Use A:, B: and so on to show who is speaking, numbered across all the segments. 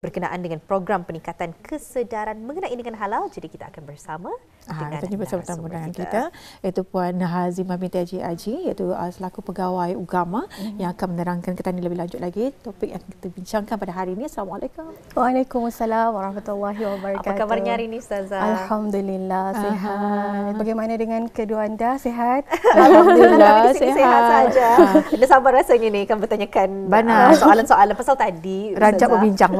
A: berkenaan dengan program peningkatan kesedaran mengenai dengan halal. Jadi kita akan bersama dengan
B: kita bersama dengan kita iaitu Puan Hazimah binti Haji Aji, iaitu selaku pegawai UGAMA yang akan menerangkan kita ni lebih lanjut lagi topik yang kita bincangkan pada hari ini. Assalamualaikum.
C: Waalaikumsalam warahmatullahi wabarakatuh.
A: Apa kabarnya hari ini Ustazah?
C: Alhamdulillah sihat. Bagaimana dengan kedua anda, sihat?
A: Alhamdulillah sihat saja. Anda sabar rasanya ni kan bertanyakan soalan-soalan pasal tadi
B: Rajab berbincang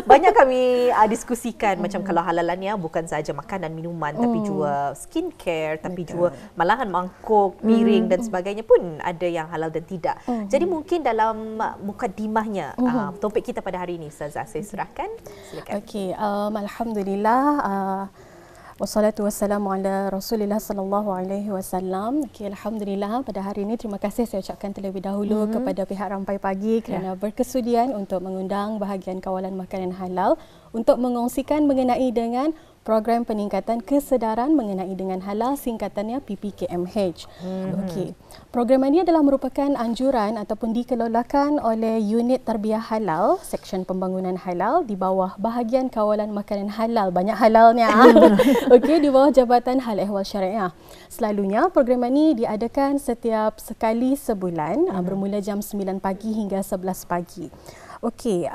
A: banyak kami diskusikan macam kalau halalannya bukan saja makanan minuman tapi juga skincare, tapi juga malahan mangkuk, piring dan sebagainya pun ada yang halal dan tidak. Jadi mungkin dalam mukadimahnya topik kita pada hari ini Ustazah, saya serahkan. Silakan.
C: Okey, alhamdulillah. Wassalatu wassalamu ala Rasulillah sallallahu alaihi wasallam. Okey, alhamdulillah pada hari ini terima kasih saya ucapkan terlebih dahulu kepada pihak Rampai Pagi kerana berkesudian untuk mengundang bahagian kawalan makanan halal untuk mengongsikan mengenai dengan program peningkatan kesedaran mengenai dengan halal, singkatannya PPKMH. Okey. Program ini adalah merupakan anjuran ataupun dikelolakan oleh Unit Tarbiyah Halal, Seksyen Pembangunan Halal di bawah bahagian kawalan makanan halal. Banyak halalnya. Okey, di bawah Jabatan Hal Ehwal Syariah. Selalunya program ini diadakan setiap sekali sebulan bermula jam 9 pagi hingga 11 pagi. Okey,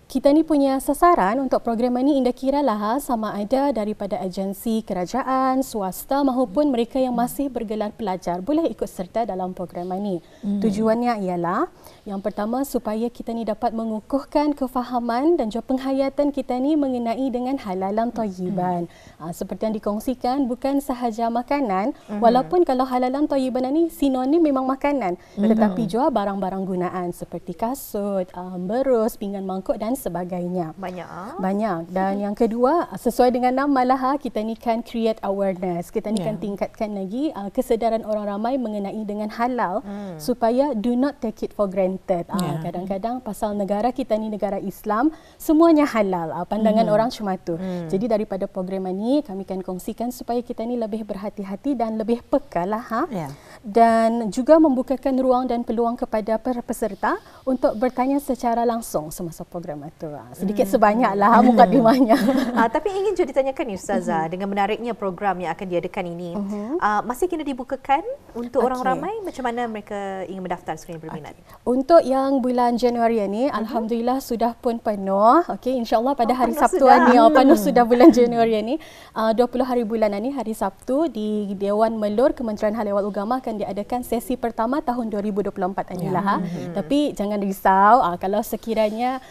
C: kita ni punya sasaran untuk program ini indah kira lah sama ada daripada agensi kerajaan, swasta maupun mereka yang masih bergelar pelajar boleh ikut serta dalam program ini. Tujuannya ialah yang pertama supaya kita ni dapat mengukuhkan kefahaman dan juga penghayatan kita ni mengenai dengan halalan thayyiban. Seperti yang dikongsikan bukan sahaja makanan, walaupun kalau halalan thayyiban ni sinonim memang makanan, tetapi juga barang-barang gunaan seperti kasut, berus, pinggan mangkuk dan sebagainya. Banyak. Dan yang kedua, sesuai dengan nama lah, kita ni kan create awareness. Kita ni kan tingkatkan lagi kesedaran orang ramai mengenai dengan halal supaya do not take it for granted. Kadang-kadang pasal negara kita ni negara Islam, semuanya halal. Pandangan orang cuma tu. Jadi daripada program ini kami akan kongsikan supaya kita ni lebih berhati-hati dan lebih peka lah. Dan juga membukakan ruang dan peluang kepada para peserta untuk bertanya secara langsung semasa program itu. Sedikit sebanyaklah mukadimahnya.
A: Tapi ingin juga ditanyakan ni Ustazah, dengan menariknya program yang akan diadakan ini, masih kena dibukakan untuk orang ramai? Macam mana mereka ingin mendaftar sekiranya berminat?
C: Untuk yang bulan Januari ini, alhamdulillah sudah pun penuh. Okey, insya-Allah pada hari Sabtu ini penuh sudah bulan Januari ini. 20 hari bulan ini hari Sabtu di Dewan Melur Kementerian Hal Ehwal Ugama akan diadakan sesi pertama tahun 2024 inilah. Tapi jangan risau kalau sekiranya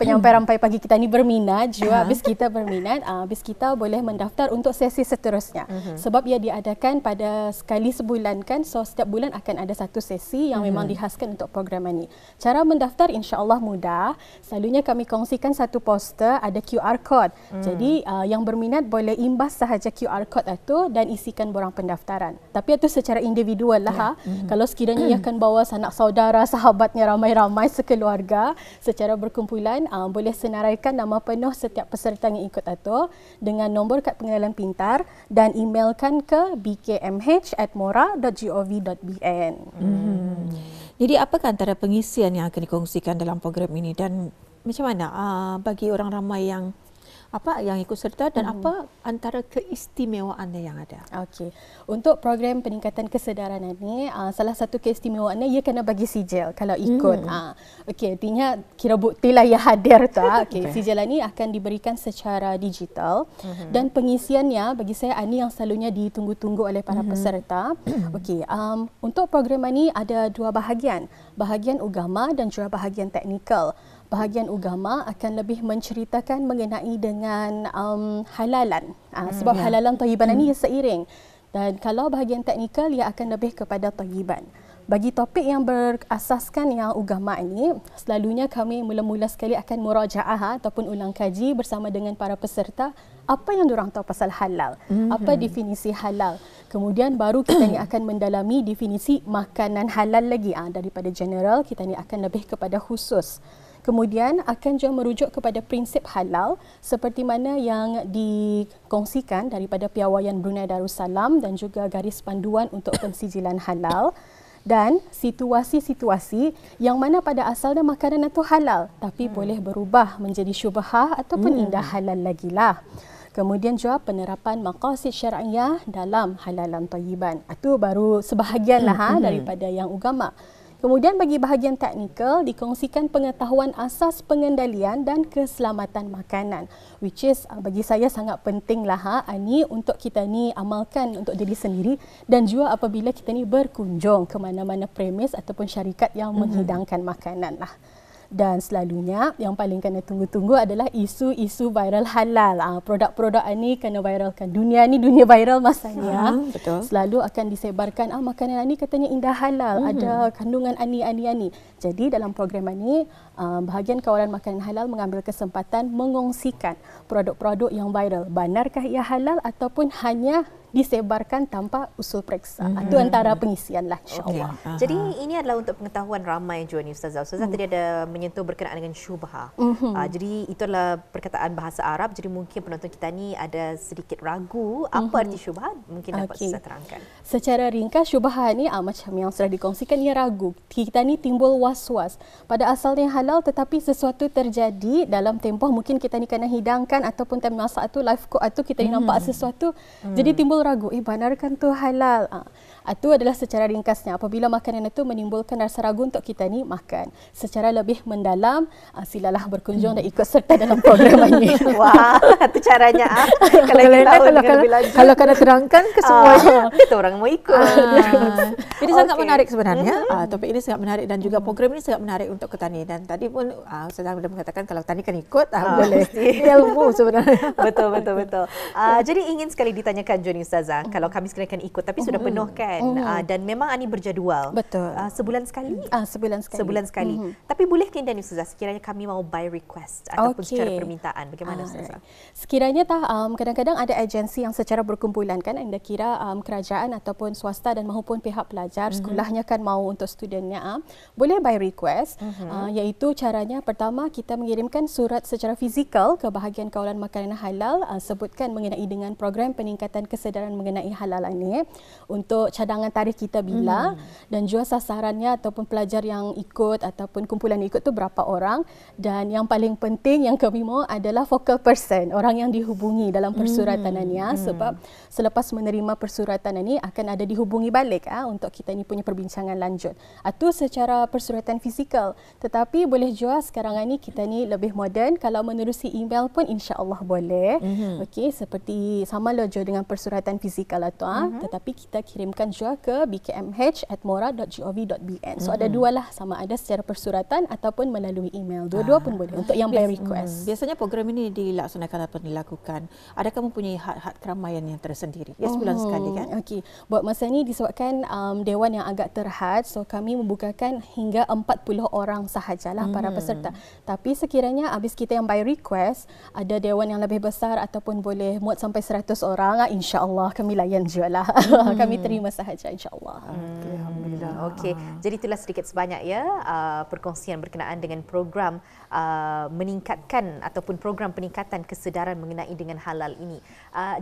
C: penyampai Rampai Pagi kita ni berminat, juga habis kita berminat, habis kita boleh mendaftar untuk sesi seterusnya. Sebab ia diadakan pada sekali sebulan kan, so setiap bulan akan ada satu sesi yang memang dihaskan untuk program ini. Cara mendaftar insya-Allah mudah. Selalunya kami kongsikan satu poster, ada QR code. Jadi yang berminat boleh imbas sahaja QR code itu dan isikan borang pendaftaran. Tapi itu secara individual lah. Kalau sekiranya ia akan bawa sanak saudara, sahabatnya ramai-ramai sekeluarga secara berkumpulan, boleh senaraikan nama penuh setiap peserta yang ikut itu dengan nombor kad pengenalan pintar dan emailkan ke bkmh@mora.gov.bn.
B: Jadi apakah antara pengisian yang akan dikongsikan dalam program ini dan macam mana bagi orang ramai yang ikut serta dan apa antara keistimewaannya yang ada? Okey.
C: Untuk program peningkatan kesedaran ini, salah satu keistimewaannya ia kena bagi sijil kalau ikut. Okey, artinya kira buktilah ia hadir tu. Okey, sijil ini akan diberikan secara digital dan pengisiannya bagi saya ini yang selalunya ditunggu-tunggu oleh para peserta. Okey, untuk program ini ada dua bahagian. Bahagian agama dan juga bahagian teknikal. Bahagian agama akan lebih menceritakan mengenai dengan halalan. Sebab halalan thayyiban ini seiring. Dan kalau bahagian teknikal ia akan lebih kepada thayyiban. Bagi topik yang berasaskan yang agama ini, selalunya kami mula-mula sekali akan murajaah ataupun ulang kaji bersama dengan para peserta apa yang diorang tahu pasal halal, apa definisi halal. Kemudian baru kita ni akan mendalami definisi makanan halal lagi. Daripada general kita ni akan lebih kepada khusus. Kemudian akan juga merujuk kepada prinsip halal seperti mana yang dikongsikan daripada Piawaian Brunei Darussalam dan juga garis panduan untuk pensijilan halal. dan situasi-situasi yang mana pada asalnya makanan itu halal tapi boleh berubah menjadi syubhah ataupun indah halal lagi lah. Kemudian juga penerapan maqasid syar'iyah dalam halalan thayyiban. Itu baru sebahagian lah daripada yang ugama. Kemudian bagi bahagian teknikal dikongsikan pengetahuan asas pengendalian dan keselamatan makanan, which is bagi saya sangat penting lah ni untuk kita ni amalkan untuk diri sendiri dan juga apabila kita ni berkunjung ke mana-mana premis ataupun syarikat yang menghidangkan makanan lah. Dan selalunya yang paling kena tunggu-tunggu adalah isu-isu viral halal. Produk-produk ini kena viralkan. Dunia ni dunia viral masanya.
B: Betul.
C: Selalu akan disebarkan makanan ini katanya indah halal, ada kandungan ani. Jadi dalam program ini bahagian kawalan makanan halal mengambil kesempatan mengongsikan produk-produk yang viral. Benarkah ia halal ataupun hanya disebarkan tanpa usul periksa. Itu antara pengisian lah insya-Allah.
A: Okay. Jadi ini adalah untuk pengetahuan ramai juga ni Ustazah. Ustazah tadi ada menyentuh berkenaan dengan syubhah. Jadi itu adalah perkataan bahasa Arab. Jadi mungkin penonton kita ni ada sedikit ragu apa arti syubhah. Mungkin dapat Ustazah terangkan.
C: Secara ringkas syubhah ni macam yang sudah dikongsikan, ia ragu. Kita ni timbul was-was. Pada asalnya halal tetapi sesuatu terjadi dalam tempoh mungkin kita ni kena hidangkan ataupun time masak tu live cook tu kita ni nampak sesuatu jadi timbul ragu, benarkan tu halal? Itu adalah secara ringkasnya. Apabila makanan itu menimbulkan rasa ragu untuk kita ni makan. Secara lebih mendalam, silalah berkunjung dan ikut serta dalam program ini.
A: Wah, itu caranya. Kalau ingin tahu lebih lanjut.
B: Kalau kena terangkan ke semuanya,
A: kita orang mau ikut.
B: Ini sangat menarik sebenarnya. Topik ini sangat menarik dan juga program ini sangat menarik untuk petani. Dan tadi pun saya sudah mengatakan kalau petani kan ikut, boleh. Ilmu sebenarnya.
A: Betul. Jadi ingin sekali ditanyakan Joni Ustazah, kalau kami sekalian ikut tapi sudah penuh kan, dan memang ini berjadual.
C: Betul.
A: Sebulan sekali? Sebulan sekali. Tapi boleh tidak Ustazah sekiranya kami mau by request ataupun secara permintaan, bagaimana Ustazah?
C: Sekiranya kadang-kadang ada agensi yang secara berkumpulan kan, anda kira kerajaan ataupun swasta dan maupun pihak pelajar sekolahnya kan mau untuk studentnya, boleh by request, iaitu caranya pertama kita mengirimkan surat secara fizikal ke bahagian kawalan makanan halal, sebutkan mengenai dengan program peningkatan kesedaran mengenai halal ini untuk cadangan tarikh kita bila dan juga sasarannya ataupun pelajar yang ikut ataupun kumpulan ikut tu berapa orang, dan yang paling penting yang kami mahu adalah focal person, orang yang dihubungi dalam persuratan ini, sebab selepas menerima persuratan ini akan ada dihubungi balik untuk kita ni punya perbincangan lanjut. Itu secara persuratan fizikal, tetapi boleh juga sekarang ini kita ni lebih moden, kalau menerusi email pun insya-Allah boleh. Okey, seperti sama lojo dengan persuratan fizikal itu, tetapi kita kirimkan juga ke bkmh@mora.gov.bn. So ada dua lah, sama ada secara persuratan ataupun melalui email. Dua-dua pun boleh untuk yang by request.
B: Biasanya program ini dilaksanakan atau dilakukan, adakah mempunyai had keramaian yang tersendiri? Ya, sebulan sekali kan?
C: Okey. Buat masa ni disebabkan dewan yang agak terhad, so kami membukakan hingga 40 orang sahajalah para peserta. Tapi sekiranya habis kita yang by request, ada dewan yang lebih besar ataupun boleh muat sampai 100 orang, insya-Allah kami layan jualah. Kami terima sahaja insya-Allah.
B: Alhamdulillah.
A: Okey, jadi itulah sedikit sebanyak ya perkongsian berkenaan dengan program meningkatkan ataupun program peningkatan kesedaran mengenai dengan halal ini.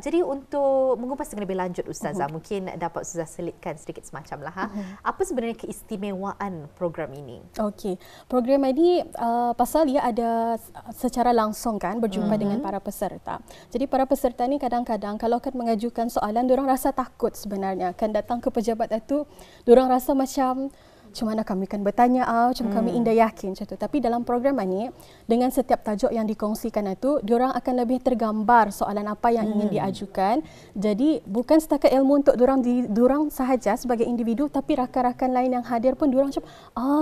A: Jadi untuk mengupas dengan lebih lanjut Ustazah, mungkin dapat Ustazah selitkan sedikit semacam lah. Apa sebenarnya keistimewaan program ini?
C: Okey, program ini pasal dia ada secara langsung kan berjumpa dengan para peserta. Jadi para peserta ni kadang-kadang kalau akan mengajukan soalan, diorang rasa takut sebenarnya akan datang ke pejabat itu, diorang rasa macam mana kami akan bertanya, macam kami indah yakin macam tu. Tapi dalam program ini, dengan setiap tajuk yang dikongsikan itu, diorang akan lebih tergambar soalan apa yang ingin diajukan. Jadi bukan setakat ilmu untuk diorang sahaja sebagai individu, tapi rakan-rakan lain yang hadir pun diorang macam,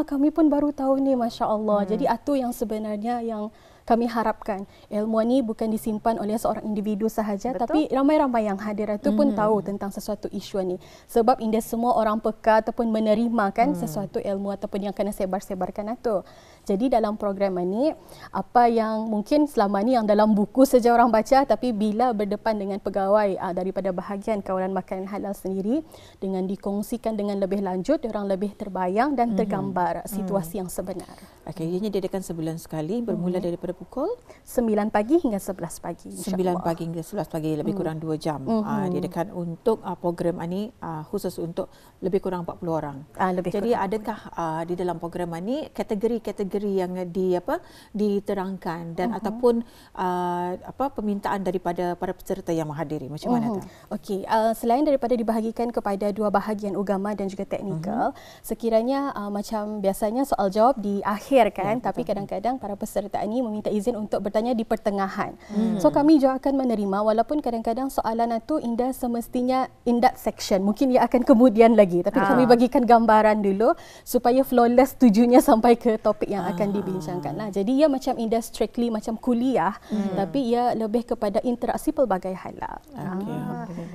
C: kami pun baru tahu ni, masya-Allah. Jadi itu yang sebenarnya yang kami harapkan. Ilmu ini bukan disimpan oleh seorang individu sahaja, tapi ramai-ramai yang hadir itu pun tahu tentang sesuatu isu ini. Sebab indah semua orang peka ataupun menerima kan sesuatu ilmu ataupun yang kena sebar-sebarkan itu. Jadi dalam program ini, apa yang mungkin selama ni yang dalam buku saja orang baca, tapi bila berdepan dengan pegawai daripada bahagian kawalan makanan halal sendiri, dengan dikongsikan dengan lebih lanjut, orang lebih terbayang dan tergambar situasi yang sebenar.
B: Okey, ianya diadakan sebulan sekali, bermula daripada pukul
C: 9 pagi hingga 11 pagi.
B: 9 pagi hingga 11 pagi, lebih kurang 2 jam. Diadakan untuk program ini khusus untuk lebih kurang 40 orang. Jadi adakah di dalam program ini kategori-kategori yang diterangkan dan ataupun permintaan daripada para peserta yang menghadiri, macam mana tu?
C: Okey, selain daripada dibahagikan kepada dua bahagian agama dan juga teknikal, sekiranya macam biasanya soal jawab di akhir kan, tapi kadang-kadang para peserta ini meminta izin untuk bertanya di pertengahan. So kami juga akan menerima, walaupun kadang-kadang soalan itu indah semestinya in that section, mungkin ia akan kemudian lagi, tapi kami bagikan gambaran dulu supaya flawless tujunya sampai ke topik yang akan dibincangkan lah. Jadi ia macam indah strictly macam kuliah, tapi ia lebih kepada interaksi pelbagai halal.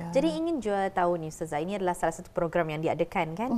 A: Jadi ingin juga tahu ni Ustazah, ini adalah salah satu program yang diadakan kan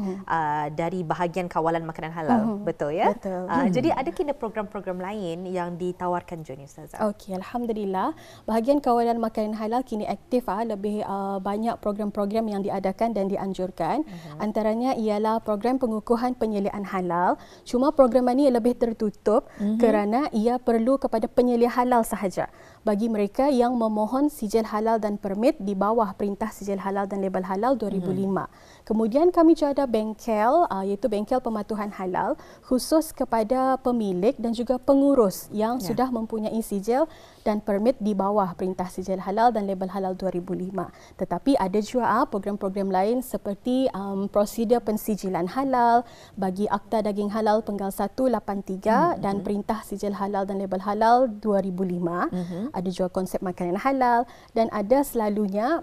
A: dari bahagian kawalan makanan halal, betul ya?
C: Betul.
A: Jadi ada kena program-program lain yang ditawarkan juga ni Ustazah?
C: Okey, alhamdulillah. Bahagian kawalan makanan halal kini aktif lebih banyak program-program yang diadakan dan dianjurkan. Antaranya ialah program pengukuhan penyeliaan halal. Cuma program ini lebih tertutup kerana ia perlu kepada penyelia halal sahaja. Bagi mereka yang memohon sijil halal dan permit di bawah Perintah Sijil Halal dan Label Halal 2005. Kemudian kami juga ada bengkel, iaitu bengkel pematuhan halal khusus kepada pemilik dan juga pengurus yang sudah mempunyai sijil dan permit di bawah Perintah Sijil Halal dan Label Halal 2005. Tetapi ada juga program-program lain seperti prosedur pensijilan halal bagi Akta Daging Halal Penggal 183 dan Perintah Sijil Halal dan Label Halal 2005. Ada juga konsep makanan halal dan ada selalunya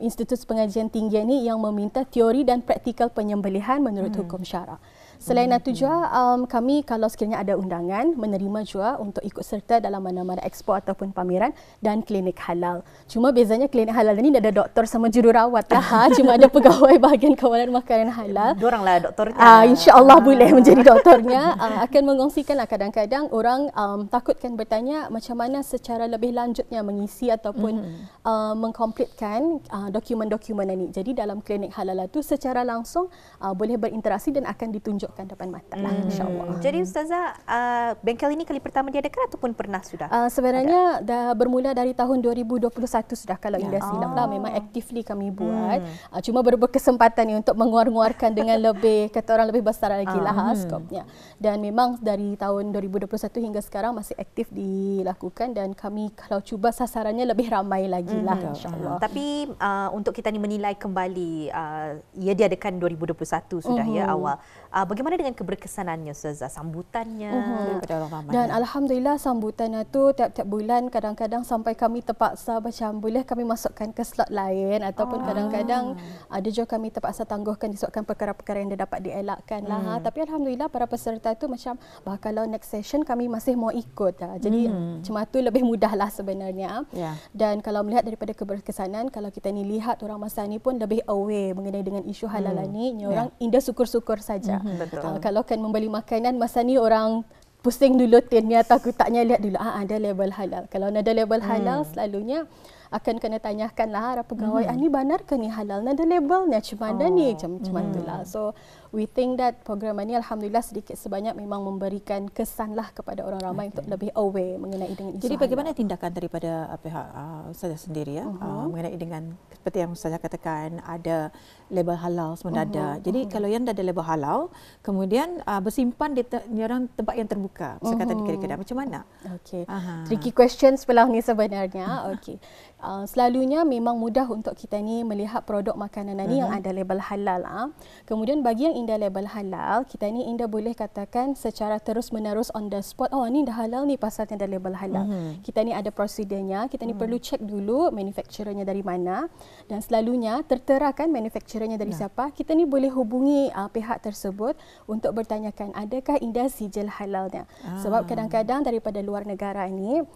C: institut pengajian tinggi ini yang meminta teori dan praktikal penyembelihan menurut hukum syarak. Selain itu juga kami kalau sekiranya ada undangan menerima juga untuk ikut serta dalam mana-mana expo ataupun pameran dan klinik halal. Cuma bezanya klinik halal ini ada doktor sama jururawat lah. Cuma ada pegawai bahagian kawalan makanan halal.
A: Dioranglah doktornya.
C: InsyaAllah boleh menjadi doktornya. Akan mengongsikanlah kadang-kadang orang takutkan bertanya macam mana secara lebih lanjutnya mengisi ataupun mengkomplitkan dokumen-dokumen ini. Jadi dalam klinik halal itu secara langsung boleh berinteraksi dan akan ditunjuk depan mata lah, insyaAllah.
A: Jadi Ustazah, bengkel ini kali pertama diadakan ataupun pernah sudah?
C: Sebenarnya dah bermula dari tahun 2021 sudah, kalau indah silap lah, memang aktifly kami buat. Cuma baru berkesempatan ni untuk menguar-nguarkan dengan lebih, kata orang lebih besar lagi lah skopnya. Dan memang dari tahun 2021 hingga sekarang masih aktif dilakukan dan kami kalau cuba sasarannya lebih ramai lagi lah, insyaAllah.
A: Tapi untuk kita ni menilai kembali, ia diadakan 2021 sudah ya awal. Bagaimana dengan keberkesanannya Ustazah, sambutannya kepada orang ramai?
C: Dan alhamdulillah sambutannya tu tiap-tiap bulan kadang-kadang sampai kami terpaksa macam boleh kami masukkan ke slot lain ataupun kadang-kadang ada juga kami terpaksa tangguhkan disebabkan perkara-perkara yang dia dapat dielakkan lah. Tapi alhamdulillah para peserta tu macam kalau next session kami masih mau ikut lah. Jadi cuma tu lebih mudah lah sebenarnya. Dan kalau melihat daripada keberkesanan, kalau kita ni lihat orang masa ni pun lebih aware mengenai dengan isu halal ni, orang indah syukur-syukur saja. Kalau kan membeli makanan masa ni orang pusing dulu tinnya, takutnya lihat dulu ada label halal. Kalau ada label halal selalunya akan kena tanyakan lah para pegawai, ni benar ke ni halal? Ada labelnya macam mana ni? Macam itulah. So we think that program ini alhamdulillah sedikit sebanyak memang memberikan kesan lah kepada orang ramai untuk lebih aware mengenai dengan isu.
B: Jadi bagaimana tindakan daripada pihak Ustazah sendiri mengenai dengan seperti yang Ustazah katakan ada label halal semua ada. Jadi kalau yang dah ada label halal kemudian bersimpan di tempat yang terbuka, misalkan di kedai-kedai, macam mana?
C: Okey. Tricky questions pula ni sebenarnya. Okey. Selalunya memang mudah untuk kita ni melihat produk makanan ni yang ada label halal. Kemudian bagi yang indah label halal, kita ni indah boleh katakan secara terus-menerus on the spot, ni dah halal ni pasal ada label halal. Kita ni ada prosedurnya, kita ni perlu cek dulu manufacturernya dari mana dan selalunya tertera kan manufacturernya dari siapa. Kita ni boleh hubungi pihak tersebut untuk bertanyakan adakah indah sijil halalnya. Sebab kadang-kadang daripada luar negara ni,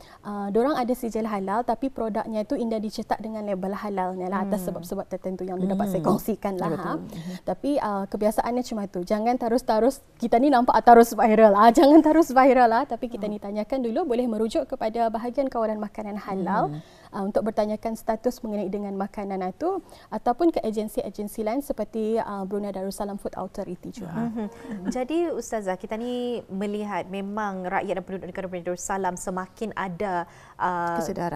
C: diorang ada sijil halal tapi produknya itu indah dicetak dengan label halalnya lah atas sebab-sebab tertentu yang dapat saya kongsikan lah. Tapi kebiasaan pertanyaannya macam tu. Jangan terus-terus kita ni nampak terus viral. Jangan terus viral tapi kita ni tanyakan dulu, boleh merujuk kepada bahagian kawalan makanan halal untuk bertanyakan status mengenai dengan makanan itu, ataupun ke agensi-agensi lain seperti Brunei Darussalam Food Authority juga.
A: Jadi Ustazah, kita ni melihat memang rakyat dan penduduk negara Brunei Darussalam semakin ada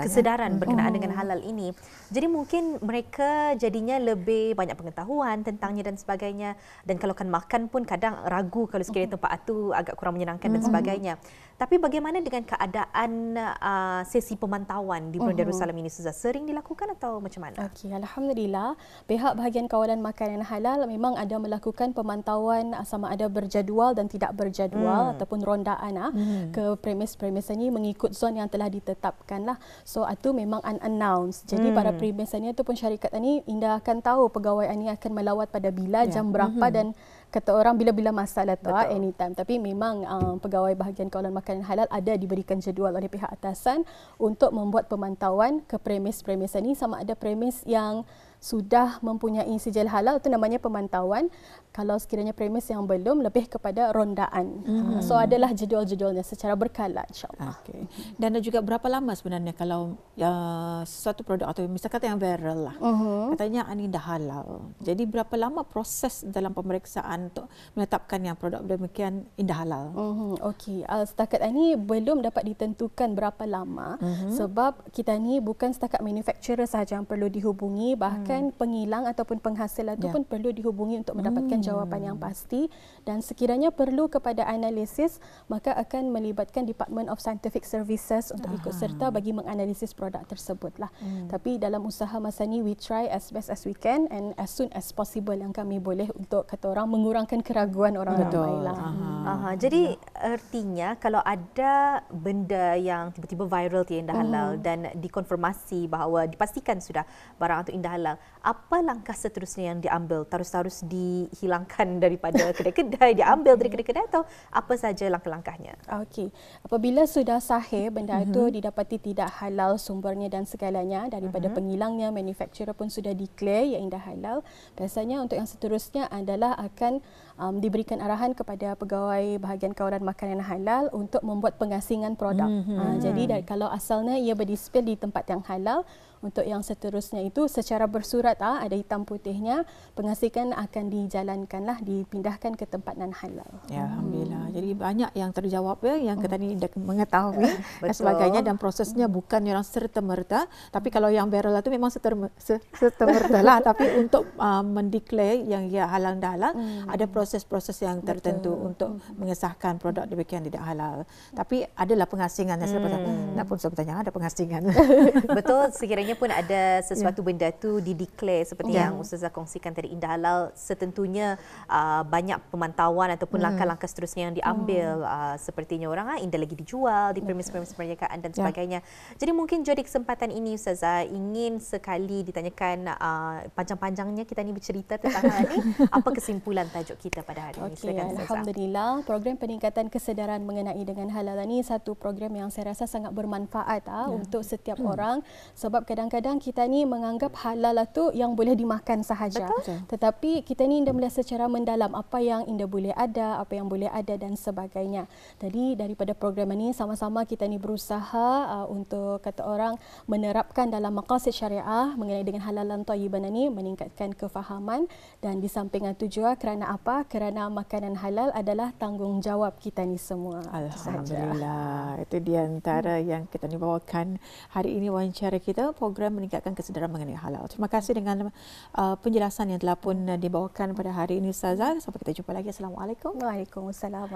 A: kesedaran berkenaan dengan halal ini. Jadi mungkin mereka jadinya lebih banyak pengetahuan tentangnya dan sebagainya. Dan kalau kan makan pun kadang ragu kalau sekiranya tempat itu agak kurang menyenangkan dan sebagainya. Tapi bagaimana dengan keadaan sesi pemantauan di Brunei Darussalam ini, Ustazah? Sering dilakukan atau macam mana?
C: Okey, alhamdulillah pihak bahagian kawalan makanan halal memang ada melakukan pemantauan sama ada berjadual dan tidak berjadual ataupun rondaan ke premis-premis ini mengikut zon yang telah ditetapkan lah. So itu memang unannounced. Jadi para premis ini ataupun syarikat ini Indah akan tahu pegawai ini akan melawat pada bila, jam berapa dan kata orang bila-bila masalah tu anytime. Tapi memang pegawai bahagian kawalan makanan halal ada diberikan jadual oleh pihak atasan untuk membuat pemantauan ke premis-premis ini, sama ada premis yang sudah mempunyai sijil halal itu namanya pemantauan. Kalau sekiranya premis yang belum, lebih kepada rondaan. So adalah jadual-jadualnya secara berkala, insyaAllah.
B: Okay. Dan juga berapa lama sebenarnya kalau sesuatu produk atau misalkan kata yang viral lah, katanya ini dah halal. Jadi berapa lama proses dalam pemeriksaan untuk menetapkan yang produk demikian indah halal?
C: Okey, setakat ini belum dapat ditentukan berapa lama sebab kita ni bukan setakat manufacturer sahaja yang perlu dihubungi, bahkan pengilang ataupun penghasil itu pun perlu dihubungi untuk mendapatkan jawapan yang pasti, dan sekiranya perlu kepada analisis maka akan melibatkan Department of Scientific Services untuk ikut serta bagi menganalisis produk tersebut lah. Tapi dalam usaha masa ni we try as best as we can and as soon as possible yang kami boleh untuk kata orang mengurangkan keraguan orang ramai lah.
A: Jadi artinya kalau ada benda yang tiba-tiba viral tu indah halal dan dikonfirmasi bahawa dipastikan sudah barang itu indah halal, apa langkah seterusnya yang diambil? Terus-terus dihilangkan daripada kedai-kedai, diambil dari kedai-kedai, atau apa saja langkah-langkahnya?
C: Okey, apabila sudah sahih benda itu didapati tidak halal sumbernya dan segalanya daripada pengilangnya, manufacturer pun sudah declare yang indah halal, biasanya untuk yang seterusnya adalah akan diberikan arahan kepada pegawai bahagian kawalan makanan halal untuk membuat pengasingan produk. Jadi kalau asalnya ia berdisplay di tempat yang halal, untuk yang seterusnya itu secara bersurat ada hitam putihnya, pengasikan akan dijalankanlah, dipindahkan ke tempat non halal.
B: Ya, alhamdulillah. Jadi banyak yang terjawab yang kita ni dah mengetahui dan sebagainya, dan prosesnya bukan yang serta-merta, tapi kalau yang viral itu memang serta-merta lah, tapi untuk mendeklar yang ia halal dan halal ada proses-proses yang tertentu untuk mengesahkan produk demikian tidak halal. Tapi adalah pengasingan yang nak pun saya bertanya ada pengasingan.
A: Betul, sekiranya pun ada sesuatu benda tu dideklar seperti yang Ustazah kongsikan tadi indah halal, setentunya banyak pemantauan ataupun langkah-langkah seterusnya yang diambil, sepertinya orang indah lagi dijual di premis-premis perniagaan dan sebagainya. Jadi mungkin jadi kesempatan ini Ustazah ingin sekali ditanyakan panjang-panjangnya kita ni bercerita tentang hal ini, apa kesimpulan tajuk kita pada hari ini? Silakan Ustazah.
C: Alhamdulillah, program peningkatan kesedaran mengenai dengan halal ini satu program yang saya rasa sangat bermanfaat untuk setiap orang, sebab kadang-kadang kita ni menganggap halal itu yang boleh dimakan sahaja. Tetapi kita ni indah melihat secara mendalam apa yang indah boleh ada, apa yang boleh ada dan sebagainya. Jadi daripada program ini sama-sama kita ni berusaha untuk kata orang menerapkan dalam maqasid syariah mengenai dengan halalan thayyiban ini, meningkatkan kefahaman, dan di samping itu juga kerana apa? Kerana makanan halal adalah tanggungjawab kita ni semua.
B: Alhamdulillah. Itu di antara yang kita ni bawakan hari ini, wawancara kita, program meningkatkan kesedaran mengenai halal. Terima kasih dengan penjelasan yang telah pun dibawakan pada hari ini Ustazah. Sampai kita jumpa lagi. Assalamualaikum.
C: Waalaikumsalam.